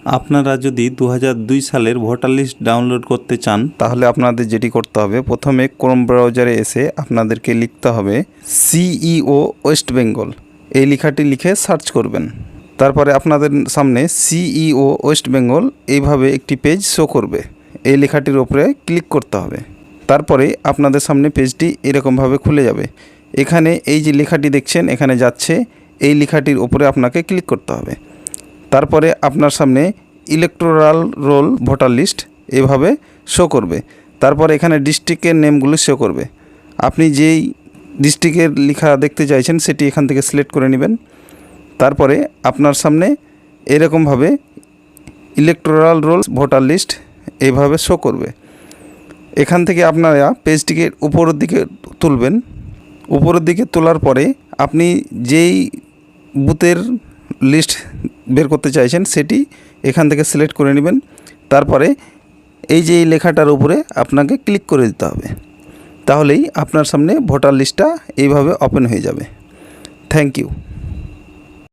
আপনারা যদি 2002 সালের ভোটার লিস্ট ডাউনলোড করতে চান তাহলে আপনাদের যেটি করতে হবে, প্রথমে ক্রোম ব্রাউজারে এসে আপনাদেরকে লিখতে হবে সিইও ওয়েস্ট বেঙ্গল, এই লেখাটি লিখে সার্চ করবেন। তারপরে আপনাদের সামনে সিইও ওয়েস্ট বেঙ্গল এইভাবে একটি পেজ শো করবে, এই লেখাটির উপরে ক্লিক করতে হবে। তারপরে আপনাদের সামনে পেজটি এরকমভাবে খুলে যাবে। এখানে এই যে লেখাটি দেখছেন এখানে যাচ্ছে, এই লেখাটির উপরে আপনাকে ক্লিক করতে হবে। তারপরে আপনার সামনে ইলেকটোরাল রোল ভোটার লিস্ট এভাবে শো করবে। তারপর এখানে ডিস্ট্রিক্টের নেমগুলো শো করবে। আপনি যেই ডিস্ট্রিক্টের লেখা দেখতে চাইছেন সেটি এখান থেকে সিলেক্ট করে নেবেন। তারপরে আপনার সামনে এরকমভাবে ইলেকটোরাল রোল ভোটার লিস্ট এইভাবে শো করবে। এখান থেকে আপনারা পেজটিকে উপরের দিকে তুলবেন। উপরের দিকে তোলার পরে আপনি যেই বুথের লিস্ট বের করতে চাইছেন সেটি এখান থেকে সিলেক্ট করে নেবেন। তারপরে এই যে এই লেখাটার উপরে আপনাকে ক্লিক করে দিতে হবে, তাহলেই আপনার সামনে ভোটার লিস্টটা এইভাবে ওপেন হয়ে যাবে। Thank you.